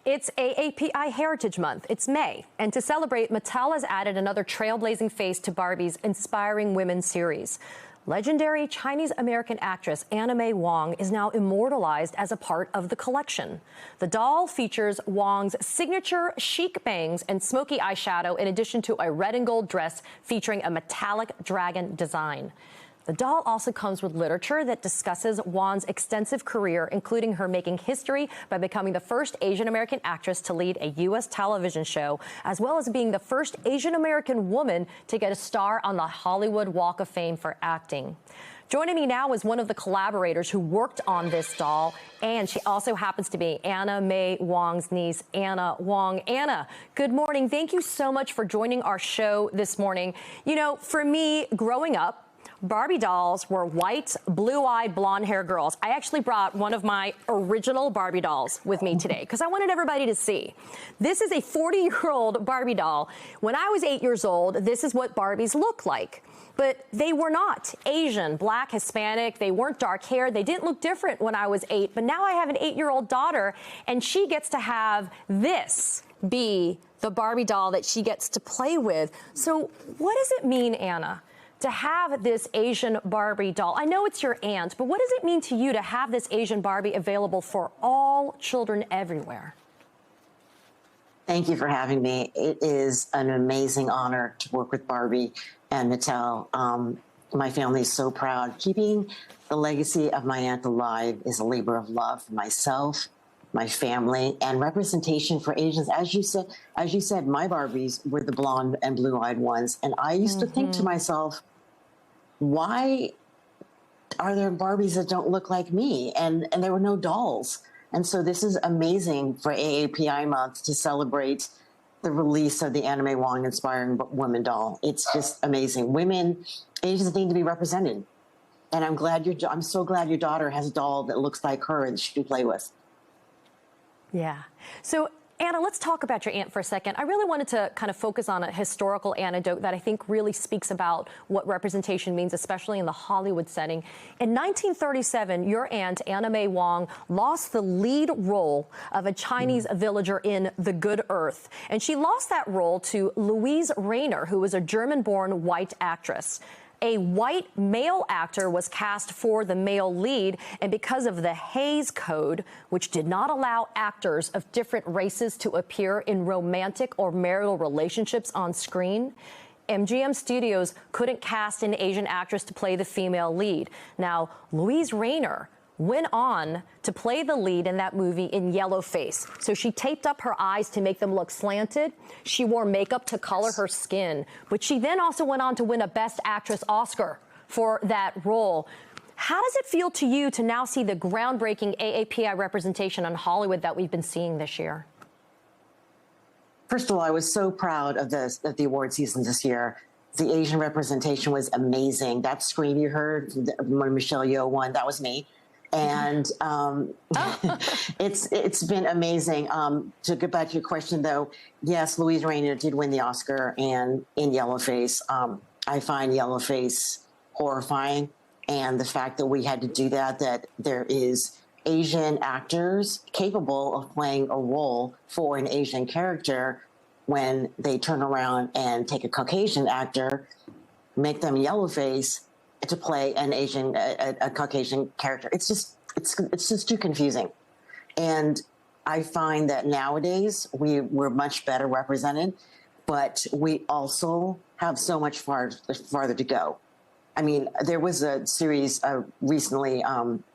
It's AAPI Heritage Month. It's May. And to celebrate, Mattel has added another trailblazing face to Barbie's Inspiring Women series. Legendary Chinese-American actress Anna May Wong is now immortalized as a part of the collection. The doll features Wong's signature chic bangs and smoky eyeshadow, in addition to a red and gold dress featuring a metallic dragon design. The doll also comes with literature that discusses Wong's extensive career, including her making history by becoming the first Asian-American actress to lead a U.S. television show, as well as being the first Asian-American woman to get a star on the Hollywood Walk of Fame for acting. Joining me now is one of the collaborators who worked on this doll, and she also happens to be Anna May Wong's niece, Anna Wong. Anna, good morning. Thank you so much for joining our show this morning. You know, for me, growing up, Barbie dolls were white, blue-eyed, blonde-haired girls. I actually brought one of my original Barbie dolls with me today because I wanted everybody to see. This is a 40-year-old Barbie doll. When I was 8 years old, this is what Barbies look like. But they were not Asian, Black, Hispanic. They weren't dark-haired. They didn't look different when I was 8. But now I have an 8-year-old daughter, and she gets to have this be the Barbie doll that she gets to play with. So what does it mean, Anna, to have this Asian Barbie doll? I know it's your aunt, but what does it mean to you to have this Asian Barbie available for all children everywhere? Thank you for having me. It is an amazing honor to work with Barbie and Mattel. My family is so proud. Keeping the legacy of my aunt alive is a labor of love for myself, my family, and representation for Asians. As you said, my Barbies were the blonde and blue-eyed ones, and I used to think to myself, why are there Barbies that don't look like me? And there were no dolls. And so this is amazing for AAPI month to celebrate the release of the Anna May Wong Inspiring Women doll. It's just amazing. Women, Asians need to be represented. And I'm so glad your daughter has a doll that looks like her and she can play with. Yeah. So Anna, let's talk about your aunt for a second. I really wanted to kind of focus on a historical anecdote that I think really speaks about what representation means, especially in the Hollywood setting. In 1937, your aunt, Anna May Wong, lost the lead role of a Chinese villager in The Good Earth. And she lost that role to Louise Rayner, who was a German-born white actress. A white male actor was cast for the male lead, and because of the Hays Code, which did not allow actors of different races to appear in romantic or marital relationships on screen, MGM Studios couldn't cast an Asian actress to play the female lead. Now, Louise Rayner went on to play the lead in that movie in Yellowface. So she taped up her eyes to make them look slanted. She wore makeup to color her skin. But she then also went on to win a Best Actress Oscar for that role. How does it feel to you to now see the groundbreaking AAPI representation on Hollywood that we've been seeing this year? First of all, I was so proud of the award season this year. The Asian representation was amazing. That scream you heard when Michelle Yeoh won, that was me. And it's been amazing. To get back to your question, though, yes, Louise Rayner did win the Oscar, and in Yellowface, I find Yellowface horrifying, and the fact that we had to do that there is Asian actors capable of playing a role for an Asian character when they turn around and take a Caucasian actor, make them Yellowface, to play an Asian, a Caucasian character. It's just too confusing. And I find that nowadays we're much better represented, but we also have so much farther to go. I mean, there was a series recently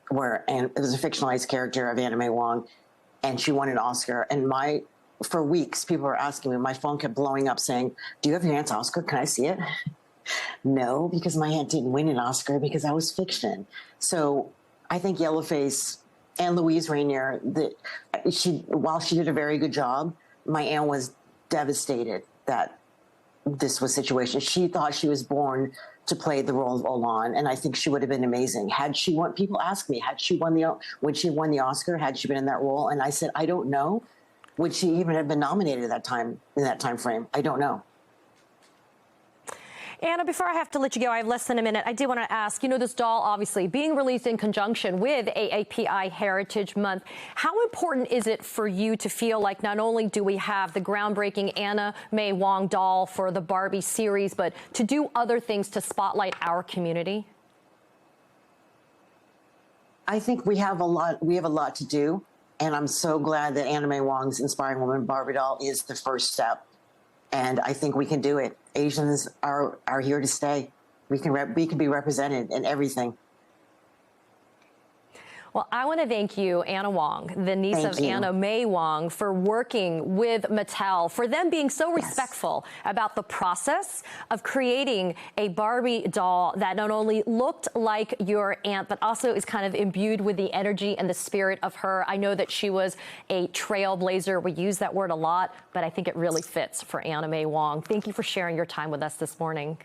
where it was a fictionalized character of Anna May Wong, and she won an Oscar. And for weeks, people were asking me, my phone kept blowing up saying, "Do you have your aunt's Oscar? Can I see it?" No, because my aunt didn't win an Oscar because I was fiction. So I think Yellowface and Louise Rayner, while she did a very good job, my aunt was devastated that this was a situation. She thought she was born to play the role of Olan, and I think she would have been amazing. Had she won, people ask me, when she won the Oscar, had she been in that role? And I said, I don't know. Would she even have been nominated at that time, in that time frame? I don't know. Anna, before I have to let you go, I have less than a minute. I did want to ask, this doll obviously being released in conjunction with AAPI Heritage Month. How important is it for you to feel like not only do we have the groundbreaking Anna May Wong doll for the Barbie series, but to do other things to spotlight our community? I think we have a lot to do. And I'm so glad that Anna May Wong's Inspiring Woman Barbie doll is the first step. And I think we can do it. Asians are here to stay. We can be represented in everything. Well, I want to thank you, Anna Wong, the niece of Anna May Wong, for working with Mattel, for them being so respectful about the process of creating a Barbie doll that not only looked like your aunt, but also is kind of imbued with the energy and the spirit of her. I know that she was a trailblazer. We use that word a lot, but I think it really fits for Anna May Wong. Thank you for sharing your time with us this morning.